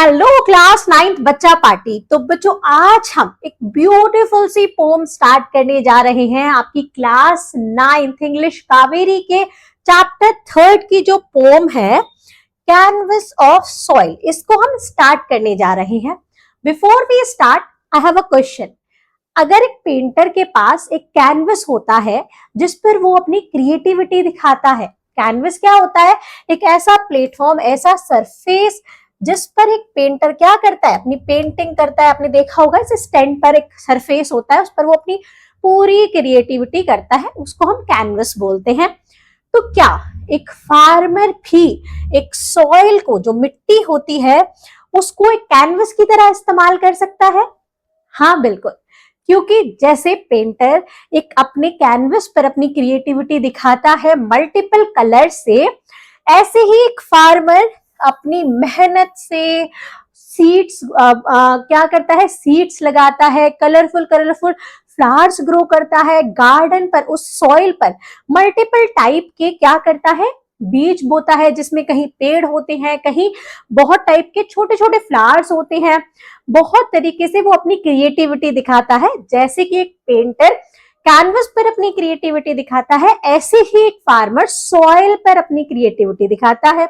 Hello class 9th बच्चा party. तो बच्चों आज हम एक ब्यूटीफुल सी पोम स्टार्ट करने जा रहे हैं। आपकी क्लास 9th इंग्लिश कावेरी के चैप्टर 3 की जो पोम है कैनवस ऑफ सॉइल, इसको हम स्टार्ट करने जा रहे हैं। Before we start I have a question. अगर एक पेंटर के पास एक कैनवस होता है जिस पर वो अपनी क्रिएटिविटी दिखाता है, कैनवस क्या होता है? एक ऐसा प्लेटफॉर्म, ऐसा सरफेस जिस पर एक पेंटर क्या करता है, अपनी पेंटिंग करता है। आपने देखा होगा इस स्टैंड पर एक सरफेस होता है, उस पर वो अपनी पूरी क्रिएटिविटी करता है, उसको हम कैनवस बोलते हैं। तो क्या एक फार्मर भी एक सॉइल को, जो मिट्टी होती है, उसको एक कैनवस की तरह इस्तेमाल कर सकता है? हाँ बिल्कुल, क्योंकि जैसे पेंटर एक अपने कैनवस पर अपनी क्रिएटिविटी दिखाता है मल्टीपल कलर से, ऐसे ही एक फार्मर अपनी मेहनत से सीड्स क्या करता है, सीड्स लगाता है, कलरफुल फ्लावर्स ग्रो करता है गार्डन पर, उस सॉइल पर मल्टीपल टाइप के क्या करता है, बीज बोता है, जिसमें कहीं पेड़ होते हैं, कहीं बहुत टाइप के छोटे छोटे फ्लावर्स होते हैं। बहुत तरीके से वो अपनी क्रिएटिविटी दिखाता है। जैसे कि एक पेंटर कैनवस पर अपनी क्रिएटिविटी दिखाता है, ऐसे ही एक फार्मर सॉइल पर अपनी क्रिएटिविटी दिखाता है।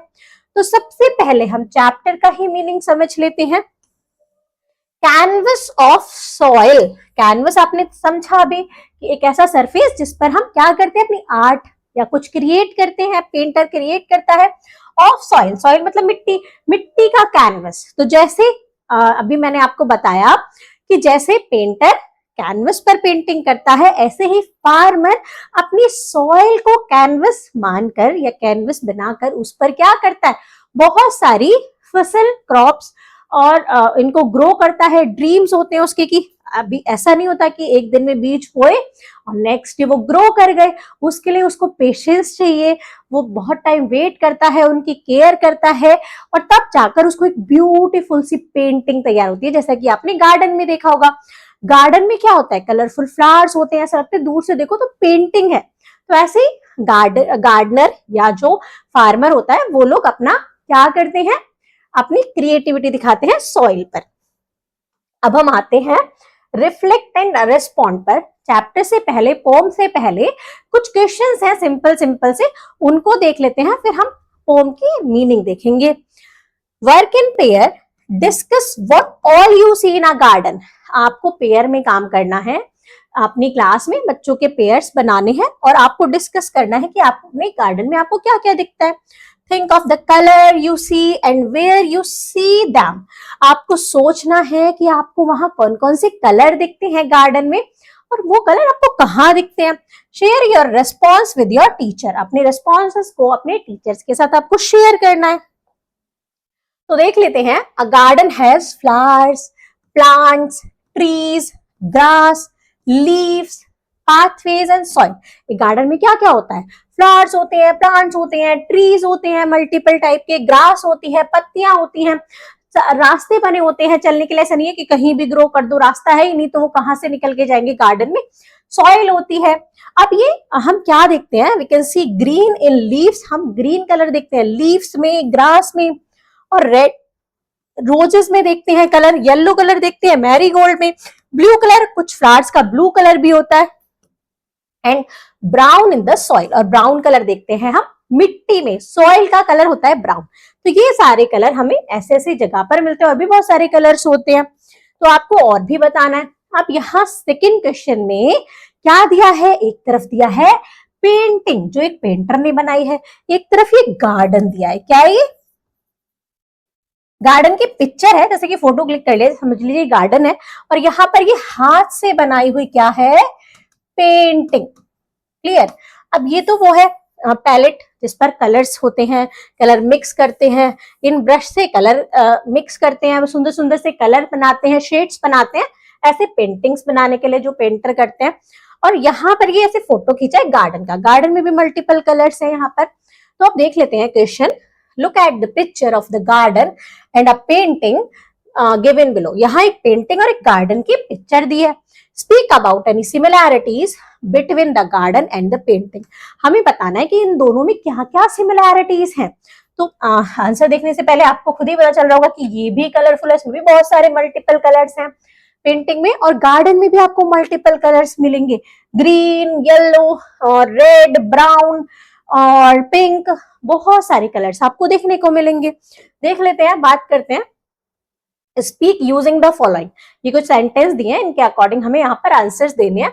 तो सबसे पहले हम चैप्टर का ही मीनिंग समझ लेते हैं। कैनवस ऑफ सॉइल, कैनवस आपने समझा अभी कि एक ऐसा सरफेस जिस पर हम क्या करते हैं, अपनी आर्ट या कुछ क्रिएट करते हैं, पेंटर क्रिएट करता है। ऑफ सॉइल, सॉइल मतलब मिट्टी, मिट्टी का कैनवस। तो जैसे अभी मैंने आपको बताया कि जैसे पेंटर कैनवस पर पेंटिंग करता है, ऐसे ही फार्मर अपनी सॉइल को कैनवस मानकर या कैनवस बनाकर उस पर क्या करता है, बहुत सारी फसल, क्रॉप्स और इनको ग्रो करता है। ड्रीम्स होते हैं उसके कि अभी ऐसा नहीं होता कि एक दिन में बीज बोए और नेक्स्ट डे वो ग्रो कर गए। उसके लिए उसको पेशेंस चाहिए, वो बहुत टाइम वेट करता है, उनकी केयर करता है और तब जाकर उसको एक ब्यूटीफुल सी पेंटिंग तैयार होती है। जैसा कि आपने गार्डन में देखा होगा, गार्डन में क्या होता है, कलरफुल फ्लावर्स होते हैं, ऐसा लगता है दूर से देखो तो पेंटिंग है। तो ऐसे ही गार्डनर या जो फार्मर होता है, वो लोग अपना क्या करते हैं, अपनी क्रिएटिविटी दिखाते हैं सॉइल पर। अब हम आते हैं रिफ्लेक्ट एंड रेस्पॉन्ड पर। चैप्टर से पहले, पोम से पहले कुछ क्वेश्चंस हैं सिंपल सिंपल से, उनको देख लेते हैं, फिर हम पोम की मीनिंग देखेंगे। Work in pair, discuss what all you see in a garden. आपको पेयर में काम करना है, अपनी क्लास में बच्चों के पेयर्स बनाने हैं और आपको डिस्कस करना है कि आप अपने गार्डन में आपको क्या क्या दिखता है। Think of the colour you see and where you see them. आपको सोचना है कि आपको वहां कौन कौन से कलर दिखते हैं गार्डन में और वो कलर आपको कहाँ दिखते हैं। Share your response with your teacher. अपने रेस्पॉन्सेस को अपने टीचर्स के साथ आपको शेयर करना है। तो देख लेते हैं। A garden has flowers, plants, trees, grass, leaves, pathways and soil. एक गार्डन में क्या क्या होता है, फ्लावर्स होते हैं, प्लांट्स होते हैं, ट्रीज होते हैं मल्टीपल टाइप के, ग्रास होती है, पत्तियां होती हैं, रास्ते बने होते हैं चलने के लिए। ऐसा नहीं है कि कहीं भी ग्रो कर दो, रास्ता है ही नहीं तो वो कहां से निकल के जाएंगे गार्डन में। सॉइल होती है। अब ये हम क्या देखते हैं, we can see green in leaves. हम ग्रीन कलर देखते हैं लीव्स में, ग्रास में, और रेड रोजेस में देखते हैं कलर, येलो कलर देखते हैं मैरीगोल्ड में, ब्लू कलर, कुछ फ्लावर्स का ब्लू कलर भी होता है, and brown in the soil. और ब्राउन कलर देखते हैं हम मिट्टी में, सॉइल का कलर होता है ब्राउन। तो ये सारे कलर हमें ऐसे ऐसे जगह पर मिलते हैं, और भी बहुत सारे कलर्स होते हैं। तो आपको और भी बताना है। अब यहाँ सेकंड क्वेश्चन में क्या दिया है, एक तरफ दिया है पेंटिंग जो एक पेंटर ने बनाई है, एक तरफ ये गार्डन दिया है। क्या है ये? गार्डन की पिक्चर है, जैसे कि फोटो क्लिक कर ले, समझ लीजिए गार्डन है, और यहाँ पर ये हाथ से बनाई हुई क्या है, पेंटिंग। क्लियर? अब ये तो वो है पैलेट जिस पर कलर्स होते हैं, कलर मिक्स करते हैं, इन ब्रश से कलर मिक्स करते हैं, सुंदर सुंदर से कलर बनाते हैं, शेड्स बनाते हैं, ऐसे पेंटिंग्स बनाने के लिए जो पेंटर करते हैं। और यहाँ पर ये ऐसे फोटो खींचा है गार्डन का, गार्डन में भी मल्टीपल कलर्स है यहाँ पर। तो अब देख लेते हैं question. Look at the picture of the garden and a painting given below. यहाँ एक पेंटिंग और एक गार्डन की पिक्चर दी है। Speak about any similarities between the garden and the painting. हमें बताना है कि इन दोनों में क्या क्या सिमिलैरिटीज हैं। तो आंसर देखने से पहले आपको खुद ही पता चल रहा होगा कि ये भी कलरफुल है, इसमें भी बहुत सारे मल्टीपल कलर्स हैं पेंटिंग में, और गार्डन में भी आपको मल्टीपल कलर्स मिलेंगे, ग्रीन, येलो और रेड, ब्राउन और पिंक, बहुत सारे कलर्स आपको देखने को मिलेंगे। देख लेते हैं, बात करते हैं। स्पीक यूजिंग द फॉलोइंग, ये कुछ सेंटेंस दिए हैं, इनके अकॉर्डिंग हमें यहाँ पर आंसर्स देने हैं।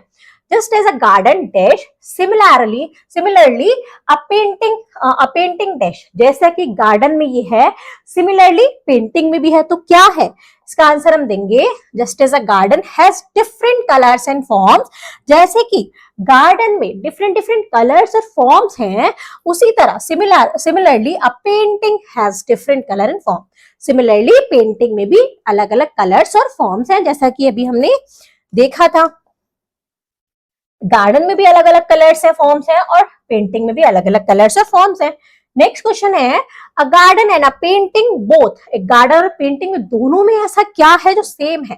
Just as a garden dash, similarly a painting dash, जैसा कि गार्डन में ये है, सिमिलरली पेंटिंग में भी है, तो क्या है इसका आंसर हम देंगे just as a garden has different colours and forms, जैसे कि गार्डन में डिफरेंट डिफरेंट कलर्स और फॉर्म्स हैं, उसी तरह similarly a painting has different colour and form, similarly painting में भी अलग अलग कलर्स और फॉर्म्स हैं, जैसा कि अभी हमने देखा था। गार्डन में भी अलग अलग कलर्स है, फॉर्म्स है, और पेंटिंग में भी अलग अलग कलर्स और फॉर्म्स है। नेक्स्ट क्वेश्चन है, a garden and a painting both, एक गार्डन और पेंटिंग में दोनों में ऐसा क्या है जो सेम है?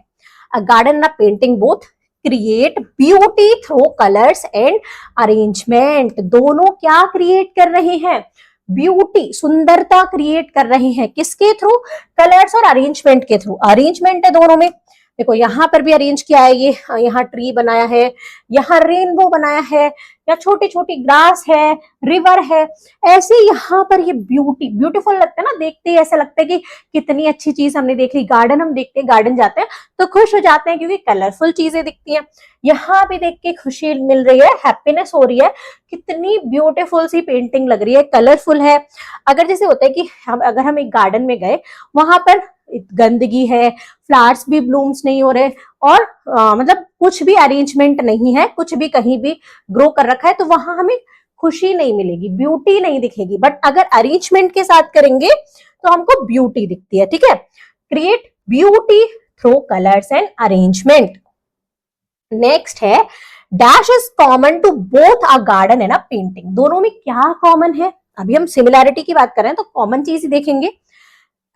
A garden and a painting both create beauty through colours and arrangement, दोनों क्या क्रिएट कर रहे हैं? ब्यूटी, सुंदरता क्रिएट कर रहे हैं, किसके थ्रू? कलर्स और अरेंजमेंट के थ्रू। अरेंजमेंट है दोनों में, देखो यहाँ पर भी अरेंज किया है, ये यहाँ ट्री बनाया है, यहाँ रेनबो बनाया है, या छोटी छोटी ग्रास है, रिवर है, ऐसे यहाँ पर ये ब्यूटीफुल लगता है ना, देखते ही ऐसा लगता है कि कितनी अच्छी चीज हमने देख ली। गार्डन हम देखते हैं, गार्डन जाते हैं तो खुश हो जाते हैं क्योंकि कलरफुल चीजें दिखती हैं। यहाँ भी देख के खुशी मिल रही है, हैप्पीनेस हो रही है, कितनी ब्यूटीफुल सी पेंटिंग लग रही है, कलरफुल है। अगर जैसे होता है कि अगर हम एक गार्डन में गए, वहां पर गंदगी है, फ्लावर्स भी ब्लूम्स नहीं हो रहे, और मतलब कुछ भी अरेंजमेंट नहीं है, कुछ भी कहीं भी ग्रो कर रखा है, तो वहां हमें खुशी नहीं मिलेगी, ब्यूटी नहीं दिखेगी। बट अगर अरेंजमेंट के साथ करेंगे तो हमको ब्यूटी दिखती है। ठीक है, create beauty through colours and arrangement. Next है, dash is common to both a garden and a painting, दोनों में क्या कॉमन है? अभी हम सिमिलैरिटी की बात कर रहे हैं तो कॉमन चीज ही देखेंगे।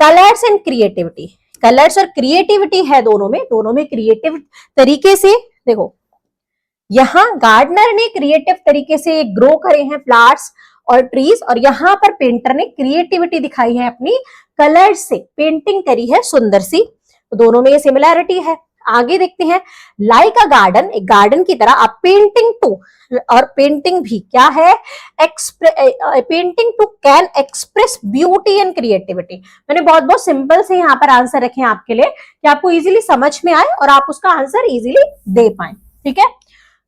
कलर्स एंड क्रिएटिविटी, कलर्स और क्रिएटिविटी है दोनों में क्रिएटिव तरीके से, देखो यहाँ गार्डनर ने क्रिएटिव तरीके से ग्रो करे हैं फ्लावर्स और ट्रीज, और यहाँ पर पेंटर ने क्रिएटिविटी दिखाई है, अपनी कलर से पेंटिंग करी है सुंदर सी, तो दोनों में ये सिमिलैरिटी है। आगे देखते हैं, लाइक अ गार्डन, एक गार्डन की तरह, अ पेंटिंग टू, और पेंटिंग भी क्या है? Painting too can express beauty and creativity. मैंने बहुत बहुत सिंपल से यहाँ पर आंसर रखे हैं आपके लिए कि आपको इजीली समझ में आए और आप उसका आंसर इजीली दे पाए। ठीक है,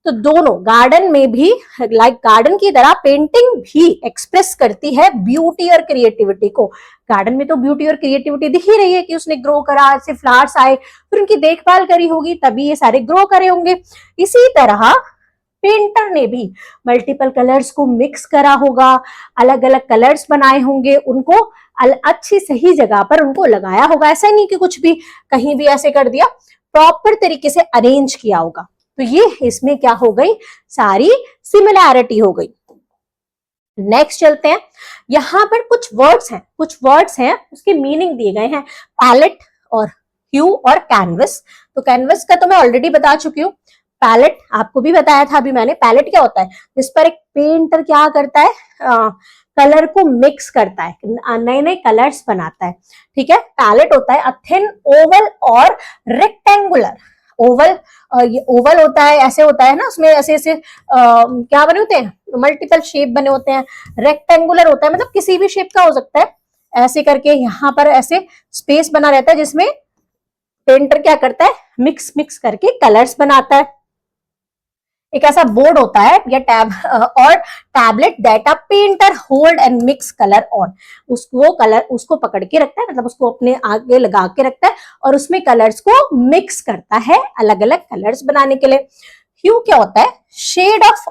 तो दोनों गार्डन में भी लाइक गार्डन की तरह पेंटिंग भी एक्सप्रेस करती है ब्यूटी और क्रिएटिविटी को। गार्डन में तो ब्यूटी और क्रिएटिविटी दिख ही रही है कि उसने ग्रो करा, ऐसे फ्लावर्स आए, फिर उनकी देखभाल करी होगी, तभी ये सारे ग्रो करे होंगे। इसी तरह पेंटर ने भी मल्टीपल कलर्स को मिक्स करा होगा, अलग अलग कलर्स बनाए होंगे, उनको अच्छी सही जगह पर उनको लगाया होगा। ऐसा नहीं कि कुछ भी कहीं भी ऐसे कर दिया, प्रॉपर तरीके से अरेंज किया होगा। तो ये इसमें क्या हो गई? सारी सिमिलैरिटी हो गई। नेक्स्ट चलते हैं, यहां पर कुछ वर्ड्स हैं, उसके मीनिंग दिए गए हैं, पैलेट और ह्यू और कैनवस। तो कैनवस का तो मैं ऑलरेडी बता चुकी हूँ, पैलेट आपको भी बताया था अभी मैंने। पैलेट क्या होता है? जिस पर एक पेंटर क्या करता है, कलर को मिक्स करता है, नए नए कलर्स बनाता है। ठीक है, पैलेट होता है अ थिन ओवल और रेक्टेंगुलर। ओवल होता है, ऐसे होता है ना, उसमें ऐसे ऐसे क्या बने होते हैं, मल्टीपल शेप बने होते हैं। रेक्टेंगुलर होता है मतलब किसी भी शेप का हो सकता है, ऐसे करके यहाँ पर ऐसे स्पेस बना रहता है, जिसमें पेंटर क्या करता है, मिक्स करके कलर्स बनाता है। एक ऐसा बोर्ड होता है या टैब और tablet that a painter hold and mix colour on, उसको पकड़ के रखता है, मतलब उसको अपने आगे लगा के रखता है और उसमें कलर्स को मिक्स करता है अलग अलग कलर्स बनाने के लिए। ह्यू क्या होता है? शेड ऑफ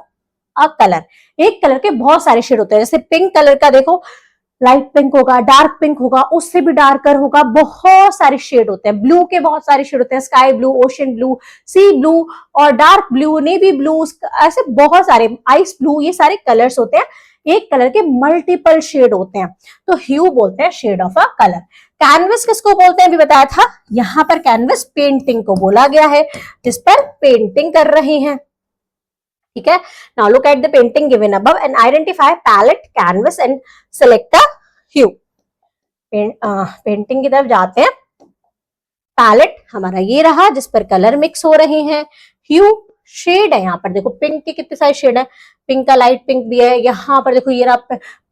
अ कलर, एक कलर के बहुत सारे शेड होते हैं, जैसे पिंक कलर का देखो, लाइट पिंक होगा, डार्क पिंक होगा, उससे भी डार्कर होगा, बहुत सारे शेड होते हैं। ब्लू के बहुत सारे शेड होते हैं, स्काई ब्लू, ओशन ब्लू, सी ब्लू और डार्क ब्लू, नेवी ब्लू, ऐसे बहुत सारे, आइस ब्लू, ये सारे कलर्स होते हैं। एक कलर के मल्टीपल शेड होते हैं, तो ह्यू बोलते हैं shade of a colour. Canvas किसको बोलते हैं अभी बताया था, यहाँ पर कैनवस पेंटिंग को बोला गया है, जिस पर पेंटिंग कर रहे हैं। ठीक है, now look at the painting given above and identify palette, canvas and select a hue. Painting की तरफ जाते हैं। पैलेट हमारा ये रहा जिस पर कलर मिक्स हो रहे हैं। ह्यू शेड है, यहाँ पर देखो पिंक के कितने सारे शेड है, पिंक का लाइट पिंक भी है, यहाँ पर देखो ये रहा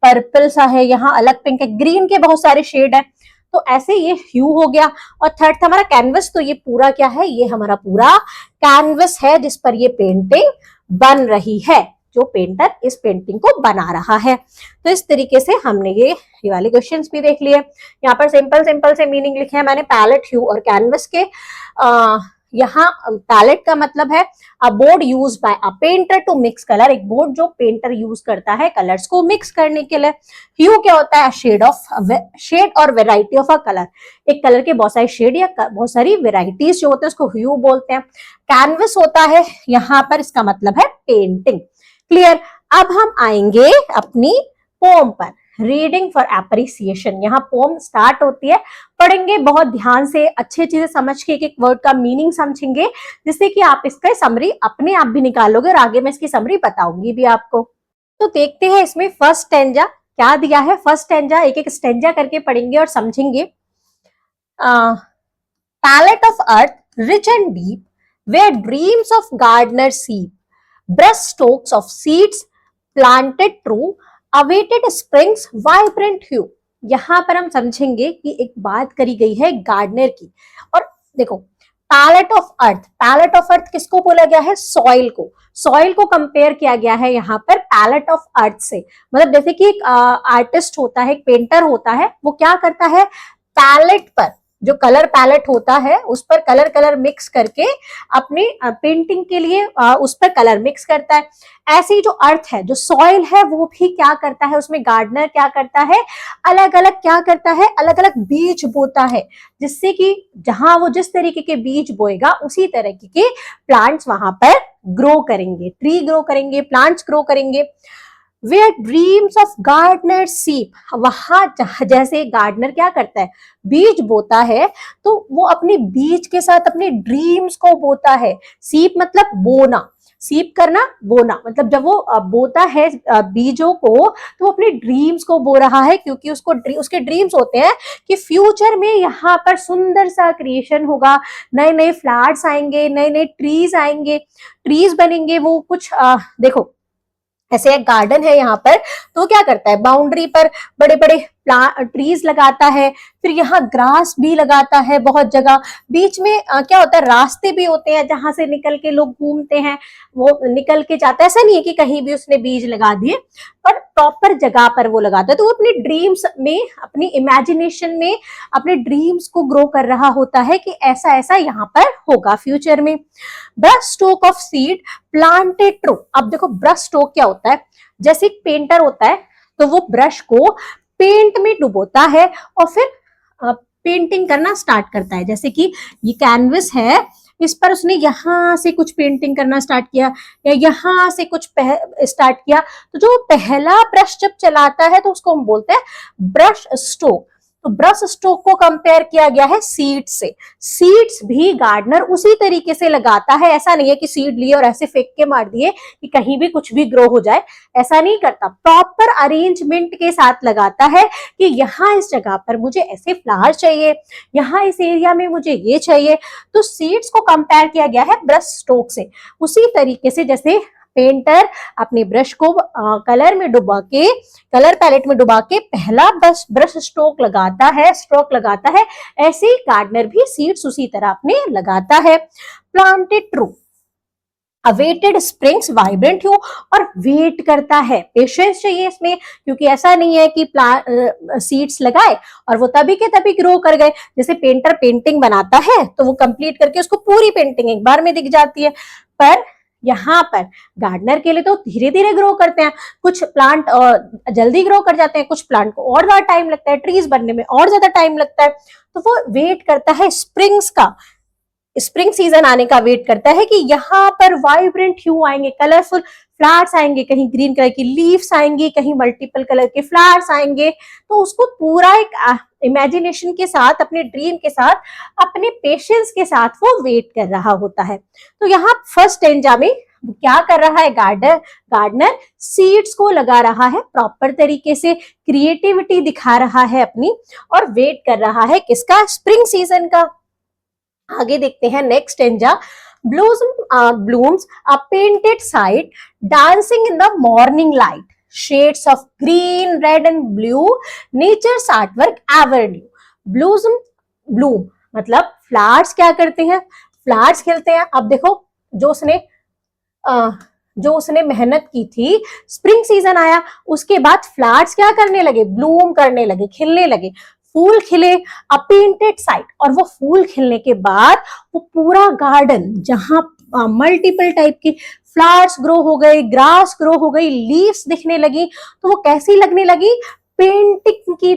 पर्पल सा है, यहाँ अलग पिंक है, ग्रीन के बहुत सारे शेड है। तो ऐसे ये ह्यू हो गया। और थर्ड था हमारा कैनवस। तो ये पूरा क्या है, ये हमारा पूरा कैनवस है जिस पर ये पेंटिंग बन रही है, जो पेंटर इस पेंटिंग को बना रहा है। तो इस तरीके से हमने ये वाले क्वेश्चंस भी देख लिए। यहाँ पर सिंपल सिंपल से मीनिंग लिखे हैं मैंने पैलेट, ह्यू और कैनवस के। यहाँ पैलेट का मतलब है a board use by a painter to mix colour, एक बोर्ड जो पेंटर यूज करता है कलर्स को मिक्स करने के लिए। ह्यू क्या होता है, शेड और वेराइटी ऑफ अ कलर, एक कलर के बहुत सारे शेड या बहुत सारी वेराइटीज जो होते हैं उसको ह्यू बोलते हैं। कैनवस होता है यहाँ पर, इसका मतलब है पेंटिंग। क्लियर। अब हम आएंगे अपनी पोम पर, रीडिंग फॉर एप्रिसिएशन। यहाँ पोम स्टार्ट होती है, पढ़ेंगे बहुत ध्यान से, अच्छे चीजें समझ के एक एक वर्ड का मीनिंग समझेंगे, जिससे कि आप इसका समरी अपने आप भी निकालोगे और आगे मैं इसकी समरी बताऊंगी भी आपको। तो देखते हैं इसमें फर्स्ट स्टैंजा क्या दिया है। फर्स्ट स्टैंजा एक एक स्टैंजा करके पढ़ेंगे और समझेंगे। Palette of earth rich and deep, where dreams of gardener seep, brush strokes of seeds planted true, awaited springs vibrant hue। यहां पर हम समझेंगे कि एक बात करी गई है गार्डनर की। और देखो palette of earth, palette of earth किसको बोला गया है, सॉइल को। सॉइल को कंपेयर किया गया है यहाँ पर पैलेट ऑफ अर्थ से। मतलब जैसे कि एक आर्टिस्ट होता है, एक पेंटर होता है, वो क्या करता है, पैलेट पर, जो कलर पैलेट होता है उस पर कलर मिक्स करके अपनी पेंटिंग के लिए उस पर कलर मिक्स करता है। ऐसे ही जो अर्थ है, जो सॉइल है, वो भी क्या करता है, उसमें गार्डनर क्या करता है, अलग अलग क्या करता है, अलग अलग बीज बोता है, जिससे कि जहां वो जिस तरीके के बीज बोएगा उसी तरीके के प्लांट्स वहां पर ग्रो करेंगे, ट्री ग्रो करेंगे, प्लांट्स ग्रो करेंगे। वेयर ड्रीम्स ऑफ गार्डनर सीप, वहां जैसे गार्डनर क्या करता है, बीज बोता है, तो वो अपने बीज के साथ अपने ड्रीम्स को बोता है। सीप मतलब बोना, सीप करना, बोना, मतलब जब वो बोता है बीजों को, तो वो अपने ड्रीम्स को बो रहा है, क्योंकि उसके ड्रीम्स होते हैं कि फ्यूचर में यहाँ पर सुंदर सा क्रिएशन होगा, नए नए फ्लावर्स आएंगे, नए नए ट्रीज आएंगे, ट्रीज बनेंगे। वो कुछ देखो ऐसे एक गार्डन है यहाँ पर, तो क्या करता है, बाउंड्री पर बड़े बड़े ट्रीज लगाता है, फिर यहाँ ग्रास भी लगाता है बहुत जगह, बीच में क्या होता है, रास्ते भी होते हैं जहां से निकल के लोग घूमते हैं, वो निकल के जाता है। ऐसा नहीं है कि कहीं भी उसने बीज लगा दिए, पर प्रॉपर जगह पर वो लगाता है। तो वो अपने ड्रीम्स में, अपनी इमेजिनेशन में अपने ड्रीम्स को ग्रो कर रहा होता है कि ऐसा ऐसा यहाँ पर होगा फ्यूचर में। Brush stroke of seed planted true. अब देखो ब्रश स्ट्रोक क्या होता है, जैसे एक पेंटर होता है तो वो ब्रश को पेंट में डुबोता है और फिर पेंटिंग करना स्टार्ट करता है। जैसे कि ये कैनवस है, इस पर उसने यहाँ से कुछ पेंटिंग करना स्टार्ट किया या यहाँ से कुछ स्टार्ट किया, तो जो पहला ब्रश जब चलाता है तो उसको हम बोलते हैं ब्रश स्ट्रोक। तो ब्रश स्ट्रोक को कंपेयर किया गया है सीड्स से। सीड्स भी गार्डनर उसी तरीके से लगाता है, ऐसा नहीं है कि सीड लिए और ऐसे फेंक के मार दिए कि कहीं भी कुछ भी ग्रो हो जाए, ऐसा नहीं करता। प्रॉपर अरेंजमेंट के साथ लगाता है कि यहाँ इस जगह पर मुझे ऐसे फ्लावर चाहिए, यहाँ इस एरिया में मुझे ये चाहिए। तो सीड्स को कंपेयर किया गया है ब्रश स्ट्रोक से। उसी तरीके से जैसे पेंटर अपने ब्रश को कलर में डुबा के, कलर पैलेट में डुबा के पहला ब्रश स्ट्रोक लगाता है, ऐसे ही गार्डनर भी सीड्स उसी तरह अपने लगाता है। Planted true, awaited springs vibrant hue, और वेट करता है, पेशेंस चाहिए इसमें, क्योंकि ऐसा नहीं है कि सीड्स लगाए और वो तभी के तभी ग्रो कर गए। जैसे पेंटर पेंटिंग बनाता है तो वो कंप्लीट करके उसको पूरी पेंटिंग एक बार में दिख जाती है, पर यहाँ पर गार्डनर के लिए तो धीरे धीरे ग्रो करते हैं। कुछ प्लांट जल्दी ग्रो कर जाते हैं, कुछ प्लांट को और ज्यादा टाइम लगता है, ट्रीज बनने में और ज्यादा टाइम लगता है। तो वो वेट करता है स्प्रिंग्स का, स्प्रिंग सीजन आने का वेट करता है कि यहाँ पर वाइब्रेंट ह्यू आएंगे, कलरफुल फ्लावर्स आएंगे, कहीं ग्रीन कलर की लीव्स आएंगी, कहीं मल्टीपल कलर के फ्लावर्स आएंगे। तो उसको पूरा एक इमेजिनेशन के साथ, अपने ड्रीम के साथ, अपने पेशेंस के साथ वो वेट कर रहा होता है। तो यहाँ फर्स्ट स्टेंजा में वो क्या कर रहा है गार्डनर सीड्स को लगा रहा है प्रॉपर तरीके से, क्रिएटिविटी दिखा रहा है अपनी और वेट कर रहा है किसका, स्प्रिंग सीजन का। आगे देखते हैं next stanza. blooms a painted sight dancing in the morning light, shades of green, red and blue, nature's artwork ever new। bloom मतलब फ्लावर्स क्या करते हैं, फ्लावर्स खिलते हैं। अब देखो जो उसने मेहनत की थी, स्प्रिंग सीजन आया, उसके बाद फ्लावर्स क्या करने लगे, ब्लूम करने लगे, खिलने लगे, फूल खिले, अ पेंटेड साइट। और वो फूल खिलने के बाद वो पूरा गार्डन जहां मल्टीपल टाइप के फ्लावर्स ग्रो हो गए, ग्रास ग्रो हो गई, लीव्स दिखने लगी, तो वो कैसी लगने लगी, पेंटिंग की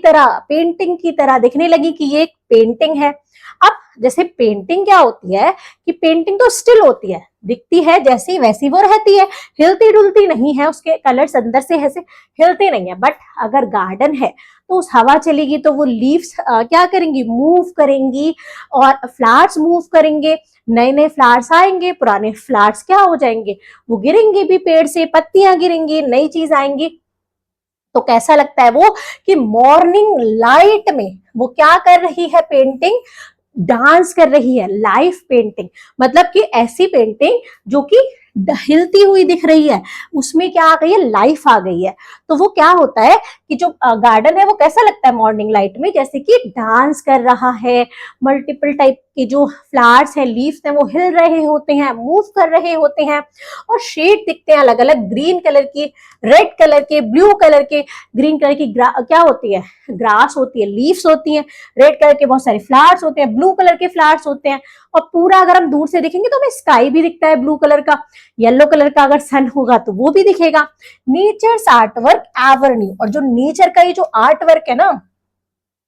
तरह दिखने लगी कि ये एक पेंटिंग है। अब जैसे पेंटिंग क्या होती है कि पेंटिंग तो स्टिल होती है, दिखती है जैसी वैसी वो रहती है, हिलती डुलती नहीं है, उसके कलर्स अंदर से ऐसे हिलते नहीं है। बट अगर गार्डन है तो उस हवा चलेगी तो वो लीव्स क्या करेंगी, मूव करेंगी और फ्लावर्स मूव करेंगे, नए नए फ्लावर्स आएंगे, पुराने फ्लावर्स क्या हो जाएंगे, वो गिरेंगे भी पेड़ से, पत्तियां गिरेंगी, नई चीज आएंगी। तो कैसा लगता है वो कि मॉर्निंग लाइट में वो क्या कर रही है, पेंटिंग डांस कर रही है, लाइव पेंटिंग, मतलब कि ऐसी पेंटिंग जो कि हिलती हुई दिख रही है, उसमें क्या आ गई है, लाइफ आ गई है। तो वो क्या होता है कि जो गार्डन है वो कैसा लगता है मॉर्निंग लाइट में, जैसे कि डांस कर रहा है, मल्टीपल टाइप के जो फ्लावर्स हैं, लीव्स हैं, वो हिल रहे होते हैं, मूव कर रहे होते हैं और शेड दिखते हैं अलग अलग, ग्रीन कलर की, रेड कलर के, ब्लू कलर के, ग्रीन कलर की क्या होती है, ग्रास होती है, लीव्स होती हैं, रेड कलर के बहुत सारे फ्लावर्स होते हैं, ब्लू कलर के फ्लावर्स होते हैं। और पूरा अगर हम दूर से देखेंगे तो हमें स्काई भी दिखता है ब्लू कलर का, येलो कलर का अगर सन होगा तो वो भी दिखेगा। नेचर्स आर्टवर्क एवर न्यू, और जो नेचर का ये जो आर्ट वर्क है ना,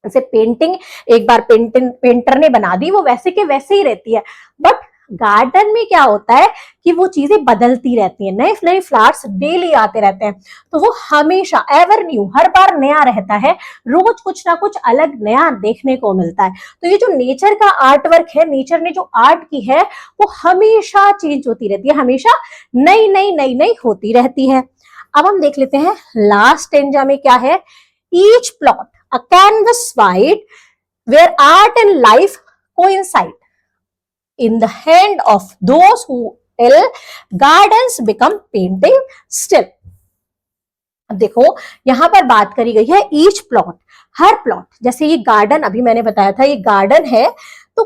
जैसे पेंटिंग एक बार पेंटर ने बना दी वो वैसे के वैसे ही रहती है, बट गार्डन में क्या होता है कि वो चीजें बदलती रहती हैं, नए नए फ्लावर्स डेली आते रहते हैं, तो वो हमेशा एवर न्यू, हर बार नया रहता है, रोज कुछ ना कुछ अलग नया देखने को मिलता है। तो ये जो नेचर का आर्ट वर्क है, नेचर ने जो आर्ट की है वो हमेशा चेंज होती रहती है, हमेशा नई नई होती रहती है। अब हम देख लेते हैं लास्ट स्टेंजा में क्या है, each plot a canvas white where art and life coincide in the hand of those who till gardens become painting still। अब देखो यहां पर बात करी गई है ईच प्लॉट, हर प्लॉट, जैसे ये गार्डन अभी मैंने बताया था, ये गार्डन है तो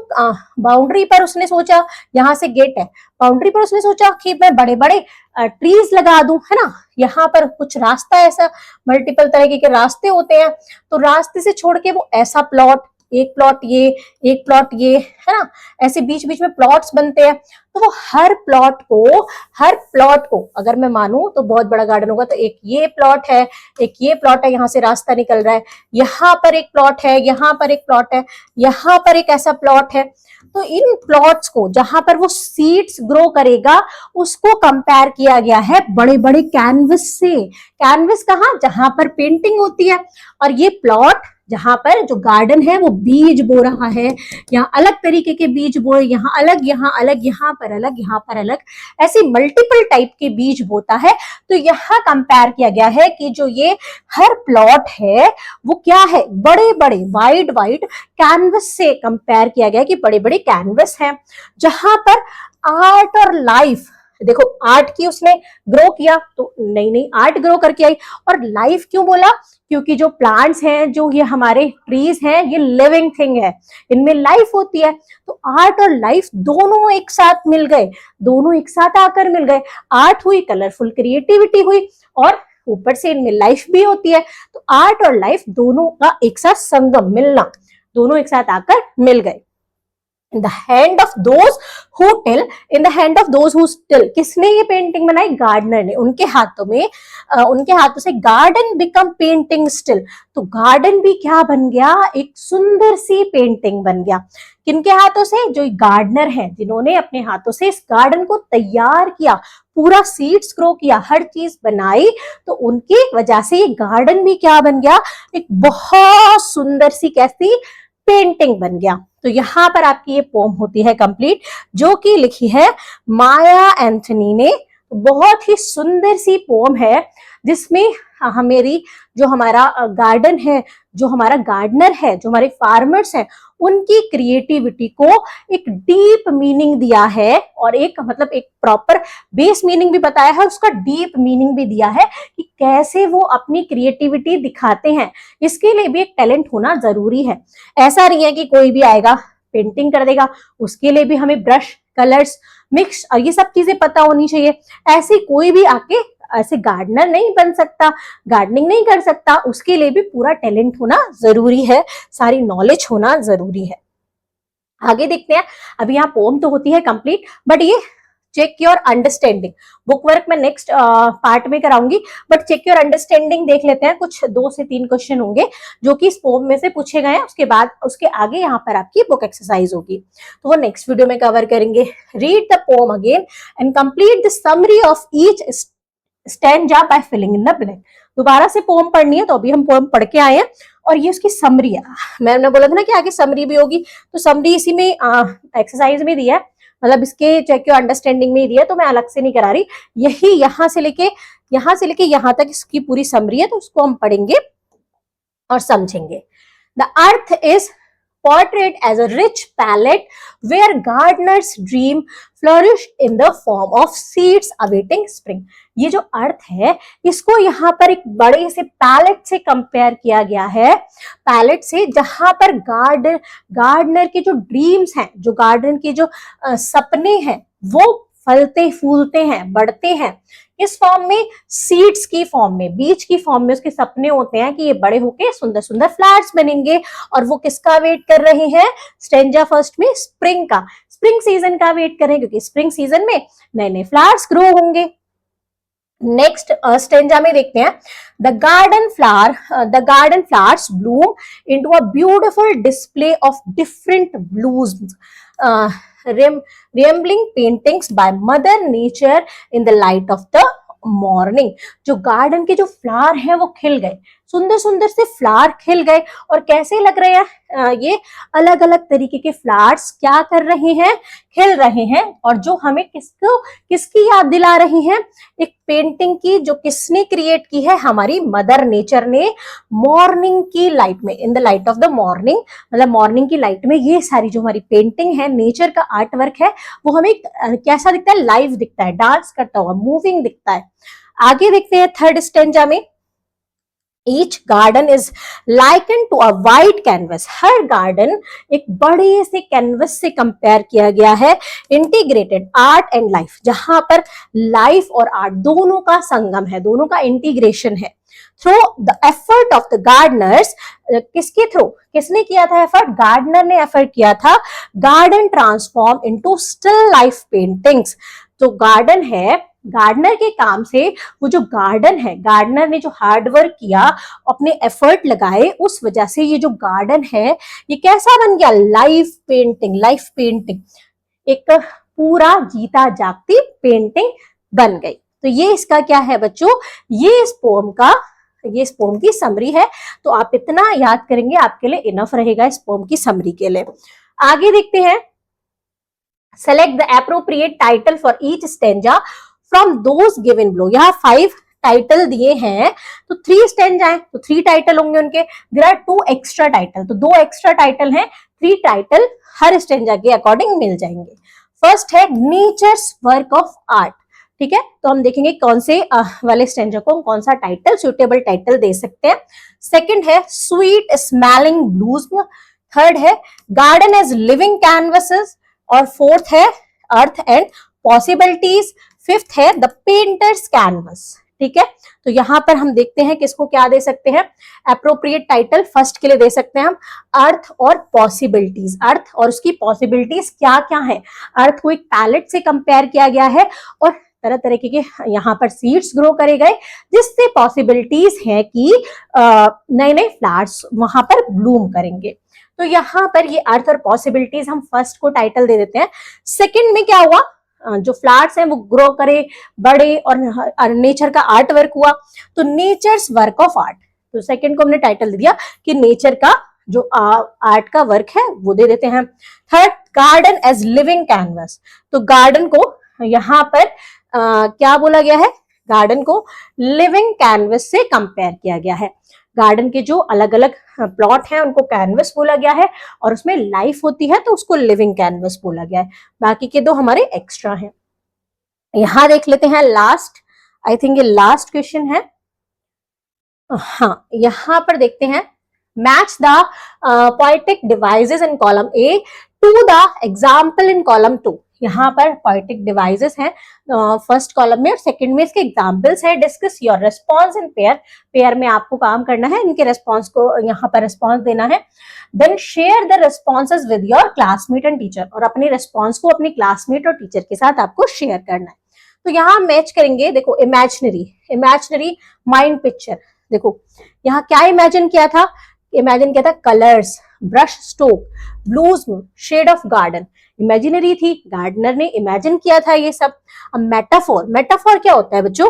बाउंड्री पर उसने सोचा, यहां से गेट है, बाउंड्री पर उसने सोचा कि मैं बड़े बड़े ट्रीज लगा दूं, है ना, यहाँ पर कुछ रास्ता, ऐसा मल्टीपल तरह के रास्ते होते हैं, तो रास्ते से छोड़ के वो ऐसा प्लॉट, एक प्लॉट ये, एक प्लॉट ये, है ना, ऐसे बीच बीच में प्लॉट्स बनते हैं। तो वो हर प्लॉट को अगर मैं मानूं तो बहुत बड़ा गार्डन होगा, तो एक ये प्लॉट है, एक ये प्लॉट है, यहाँ से रास्ता निकल रहा है, यहाँ पर एक प्लॉट है, यहाँ पर एक प्लॉट है, यहाँ पर एक ऐसा प्लॉट है। तो इन प्लॉट्स को जहां पर वो सीड्स ग्रो करेगा उसको कंपेयर किया गया है बड़े बड़े कैनवस से। कैनवस कहाँ, जहां पर पेंटिंग होती है, और ये प्लॉट जहां पर जो गार्डन है वो बीज बो रहा है, यहाँ अलग तरीके के बीज बोए, यहाँ अलग, यहाँ अलग, यहाँ पर अलग, यहाँ पर अलग, ऐसे मल्टीपल टाइप के बीज बोता है। तो यहाँ कंपेयर किया गया है कि जो ये हर प्लॉट है वो क्या है, बड़े बड़े वाइड कैनवस से कंपेयर किया गया कि बड़े बड़े कैनवस हैं जहां पर आर्ट और लाइफ, देखो आर्ट की उसने ग्रो किया तो नई नई आर्ट ग्रो करके आई, और लाइफ क्यों बोला, क्योंकि जो प्लांट्स हैं, जो ये हमारे ट्रीज हैं, ये लिविंग थिंग है, इनमें लाइफ होती है। तो आर्ट और लाइफ दोनों एक साथ मिल गए, दोनों एक साथ आकर मिल गए, आर्ट हुई, कलरफुल क्रिएटिविटी हुई, और ऊपर से इनमें लाइफ भी होती है। तो आर्ट और लाइफ दोनों का एक साथ संगम, मिलना, दोनों एक साथ आकर मिल गए। In the hand of those who till, in the hand of those who still, किसने ये पेंटिंग बनाई, गार्डनर ने, उनके हाथों में, उनके हाथों से गार्डन बिकम पेंटिंग स्टिल। तो गार्डन भी क्या बन गया, एक सुंदर सी पेंटिंग बन गया। किनके हाथों से, जो गार्डनर हैं, जिन्होंने अपने हाथों से इस गार्डन को तैयार किया, पूरा सीड्स ग्रो किया, हर चीज बनाई, तो उनकी वजह से ये गार्डन भी क्या बन गया, एक बहुत सुंदर सी कैसी पेंटिंग बन गया। तो यहाँ पर आपकी ये पोम होती है कंप्लीट, जो कि लिखी है माया एंथनी ने तो बहुत ही सुंदर सी पोम है जिसमें हमारी जो हमारा गार्डन है, जो हमारा गार्डनर है, जो हमारे फार्मर्स हैं, उनकी क्रिएटिविटी को एक डीप मीनिंग दिया है और एक मतलब एक प्रॉपर बेस मीनिंग भी बताया है, उसका डीप मीनिंग भी दिया है कि कैसे वो अपनी क्रिएटिविटी दिखाते हैं। इसके लिए भी एक टैलेंट होना जरूरी है। ऐसा नहीं है कि कोई भी आएगा पेंटिंग कर देगा, उसके लिए भी हमें ब्रश, कलर्स, मिक्स और ये सब चीजें पता होनी चाहिए। ऐसे कोई भी आके ऐसे गार्डनर नहीं बन सकता, गार्डनिंग नहीं कर सकता, उसके लिए भी पूरा टैलेंट होना जरूरी है, सारी नॉलेज होना जरूरी है। आगे देखते हैं। अभी यहाँ पोम तो होती है कंप्लीट, बट ये check your understanding book work में नेक्स्ट पार्ट में कराऊंगी, बट चेक योर अंडरस्टैंडिंग देख लेते हैं। कुछ 2 से 3 क्वेश्चन होंगे जो कि इस पोम में से पूछे गए हैं, उसके बाद उसके आगे यहाँ पर आपकी बुक एक्सरसाइज होगी, तो वो नेक्स्ट वीडियो में कवर करेंगे। Read the poem again and complete the summary of each stanza by filling in the blank. दोबारा से पोम पढ़नी है, तो अभी हम पोम पढ़ के आए हैं और ये उसकी समरी है। मैंने बोला था ना कि आगे समरी भी होगी, तो समरी इसी में एक्सरसाइज में दिया है, मतलब इसके चेक योर अंडरस्टैंडिंग में ही दिया है, तो मैं अलग से नहीं करा रही। यही यहाँ से लेके यहाँ तक इसकी पूरी समरी है, तो उसको हम पढ़ेंगे और समझेंगे। The earth is portrayed as a rich palette where gardeners dream flourish in the form of seeds awaiting spring। ये जो अर्थ है इसको यहाँ पर एक बड़े से पैलेट से कंपेयर किया गया है, पैलेट से जहां पर गार्डनर के जो ड्रीम्स हैं, जो गार्डन के जो सपने हैं, वो फलते फूलते हैं, बढ़ते हैं। इस फॉर्म में, सीड्स की फॉर्म में, बीज की फॉर्म में उसके सपने होते हैं कि ये बड़े होके सुंदर सुंदर फ्लावर्स बनेंगे। और वो किसका वेट कर रहे हैं? स्टेंजा फर्स्ट में स्प्रिंग का, स्प्रिंग सीजन का वेट कर रहे हैं, क्योंकि स्प्रिंग सीजन में नए नए फ्लावर्स ग्रो होंगे। नेक्स्ट स्टेंजा में देखते हैं। The garden flowers Bloom into a beautiful display of different blues resembling paintings by mother nature in the light of the morning. जो गार्डन के जो फ्लावर हैं वो खिल गए, सुंदर सुंदर से फ्लावर खिल गए, और कैसे लग रहे हैं? ये अलग अलग तरीके के फ्लावर्स क्या कर रहे हैं? खिल रहे हैं। और जो हमें किसकी याद दिला रही हैं? एक पेंटिंग की, जो किसने क्रिएट की है? हमारी मदर नेचर ने, मॉर्निंग की लाइट में, in the light of the morning, मतलब मॉर्निंग की लाइट में ये सारी जो हमारी पेंटिंग है, नेचर का आर्ट वर्क है, वो हमें कैसा दिखता है? लाइव दिखता है, डांस करता हुआ, मूविंग दिखता है। आगे देखते हैं थर्ड स्टेंजा में। Each garden is likened to a white canvas। Her garden एक बड़े से कैनवस से कंपेयर किया गया है। इंटीग्रेटेड आर्ट एंड लाइफ, जहां पर लाइफ और आर्ट दोनों का संगम है, दोनों का इंटीग्रेशन है। Through the effort of the Gardner's, किसके थ्रू, किसने किया था एफर्ट? गार्डनर ने एफर्ट किया था। Garden transform into still life paintings. तो गार्डन है, गार्डनर के काम से वो जो गार्डन है, गार्डनर ने जो हार्ड वर्क किया, अपने एफर्ट लगाए, उस वजह से ये जो गार्डन है ये कैसा बन गया? लाइफ पेंटिंग, लाइफ पेंटिंग, एक पूरा जीता जागती पेंटिंग बन गई। तो ये इसका क्या है बच्चों? ये इस पोम की समरी है। तो आप इतना याद करेंगे, आपके लिए इनफ रहेगा इस पोम की समरी के लिए। आगे देखते हैं। Select the appropriate title for each stanza from those given below. यहाँ 5 टाइटल दिए हैं, तो 3 स्टेंजा है, तो 3 टाइटल होंगे उनके। देयर आर 2 एक्स्ट्रा टाइटल, तो 2 एक्स्ट्रा टाइटल हैं, 3 टाइटल हर स्टेंजा के अकॉर्डिंग मिल जाएंगे। फर्स्ट है नेचर्स वर्क ऑफ आर्ट, ठीक है, तो हम देखेंगे कौन से वाले स्टेंजा को हम कौन सा टाइटल, सुटेबल टाइटल दे सकते हैं। सेकंड है स्वीट स्मेलिंग ब्लूज। थर्ड है गार्डन एज लिविंग कैनवसेस, और फोर्थ है अर्थ एंड पॉसिबिलिटीज। फिफ्थ है द पेंटर्स कैनवस। ठीक है, तो यहां पर हम देखते हैं किसको क्या दे सकते हैं। एप्रोप्रिएट टाइटल फर्स्ट के लिए दे सकते हैं हम अर्थ और पॉसिबिलिटीज। अर्थ और उसकी पॉसिबिलिटीज क्या क्या है। अर्थ को एक पैलेट से कंपेयर किया गया है और तरह तरह के यहाँ पर सीड्स ग्रो करे गए, जिससे पॉसिबिलिटीज है कि नए नए फ्लावर्स वहां पर ब्लूम करेंगे। तो यहाँ पर ये अर्थ और पॉसिबिलिटीज हम फर्स्ट को टाइटल दे देते हैं। सेकंड में क्या हुआ, जो फ्लावर्स हैं वो ग्रो करे, बड़े, और नेचर का आर्ट वर्क हुआ, तो नेचर्स वर्क ऑफ आर्ट। तो सेकंड को हमने टाइटल दे दिया कि नेचर का जो आर्ट का वर्क है वो दे देते हैं। Third garden as living canvas, तो गार्डन को यहाँ पर क्या बोला गया है, गार्डन को लिविंग कैनवस से कंपेयर किया गया है। गार्डन के जो अलग अलग प्लॉट हैं उनको कैनवस बोला गया है और उसमें लाइफ होती है तो उसको लिविंग कैनवस बोला गया है। बाकी के दो हमारे एक्स्ट्रा हैं। यहां देख लेते हैं लास्ट, आई थिंक ये लास्ट क्वेश्चन है। हाँ, यहां पर देखते हैं, match the poetic devices in column A to the example in column 2। यहाँ पर पोएटिक डिवाइसेस हैं फर्स्ट कॉलम में और सेकंड में इसके एग्जाम्पल्स है। Discuss your response in pair, pair में आपको काम करना है, इनके रिस्पॉन्स को यहाँ पर रिस्पॉन्स देना है। Then share the responses with your classmate and teacher, और अपने रिस्पॉन्स को अपने क्लासमेट और टीचर के साथ आपको शेयर करना है। तो यहाँ मैच करेंगे, देखो इमेजिनरी माइंड पिक्चर, देखो यहाँ क्या इमेजिन किया था, colours, brush stroke, blues, shade of garden, imaginary थी, गार्डनर ने इमेजिन किया था ये सब। अब मेटाफोर क्या होता है बच्चों,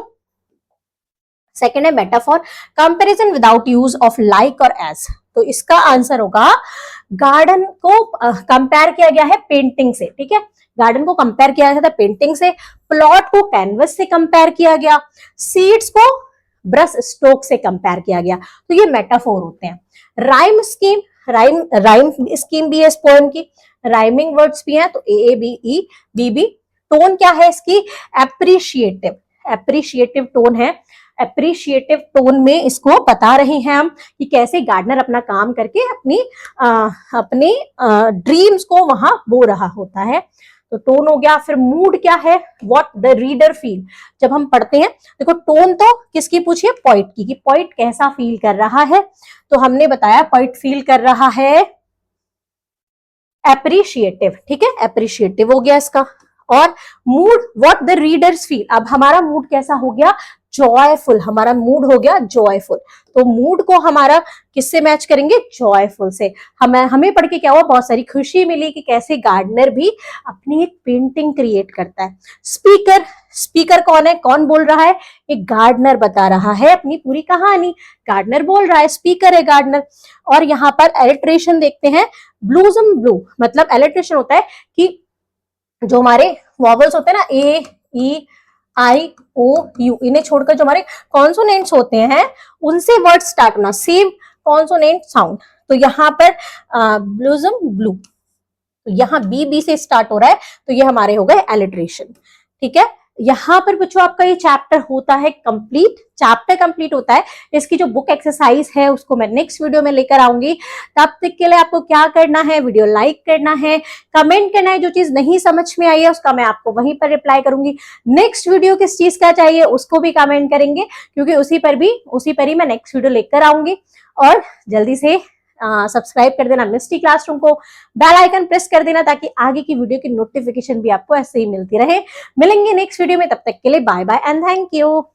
सेकंड है metaphor, comparison without use of like और एज। तो इसका आंसर होगा, गार्डन को कंपेयर किया गया है पेंटिंग से, ठीक है, गार्डन को कंपेयर किया गया था पेंटिंग से, प्लॉट को कैनवस से कंपेयर किया गया, सीड्स को ब्रश स्ट्रोक से कंपेयर किया गया। तो ये मेटाफोर होते हैं। राइम स्कीम भी है इस पोएम की, राइमिंग वर्ड्स भी हैं, तो A B E B B. Tone क्या है इसकी, एप्रिशिएटिव टोन है। एप्रिशिएटिव टोन में इसको बता रहे हैं हम कि कैसे गार्डनर अपना काम करके अपनी ड्रीम्स को वहां बो रहा होता है। तो टोन हो गया। फिर मूड क्या है, व्हाट द रीडर फील, जब हम पढ़ते हैं, देखो टोन तो किसकी पूछिए, पोइट की, कि पोइट कैसा फील कर रहा है। तो हमने बताया पोइट फील कर रहा है एप्रिशिएटिव, ठीक है, एप्रिशिएटिव हो गया इसका। और mood, what the readers feel, अब हमारा मूड कैसा हो गया, जॉयफुल, हमारा मूड हो गया जॉयफुल। तो मूड को हमारा किससे मैच करेंगे, जॉयफुल से। हमें पढ़ के क्या हुआ, बहुत सारी खुशी मिली कि कैसे गार्डनर भी अपनी एक पेंटिंग क्रिएट करता है। स्पीकर कौन है, कौन बोल रहा है, एक गार्डनर बता रहा है अपनी पूरी कहानी, गार्डनर बोल रहा है, स्पीकर है गार्डनर। और यहाँ पर एलिट्रेशन देखते हैं, ब्लूजम ब्लू, मतलब एलिट्रेशन होता है कि जो हमारे वॉवल्स होते हैं ना, ए ई आई ओ यू, इन्हें छोड़कर जो हमारे कॉन्सोनेंट्स होते हैं उनसे वर्ड स्टार्ट होना, सेम कॉन्सोनेंट साउंड। तो यहाँ पर ब्लूजम ब्लू, तो यहाँ बी से स्टार्ट हो रहा है, तो ये हमारे हो गए एलिट्रेशन, ठीक है। यहाँ पर बच्चों आपका ये चैप्टर होता है कंप्लीट, चैप्टर कंप्लीट होता है। इसकी जो बुक एक्सरसाइज है उसको मैं नेक्स्ट वीडियो में लेकर आऊंगी। तब तक के लिए आपको क्या करना है, वीडियो लाइक करना है, कमेंट करना है, जो चीज नहीं समझ में आई है उसका मैं आपको वहीं पर रिप्लाई करूंगी। नेक्स्ट वीडियो किस चीज का चाहिए उसको भी कमेंट करेंगे, क्योंकि उसी पर ही मैं नेक्स्ट वीडियो लेकर आऊंगी। और जल्दी से सब्सक्राइब कर देना मिस्टी क्लासरूम को, बेल आइकन प्रेस कर देना ताकि आगे की वीडियो की नोटिफिकेशन भी आपको ऐसे ही मिलती रहे। मिलेंगे नेक्स्ट वीडियो में, तब तक के लिए bye bye and thank you.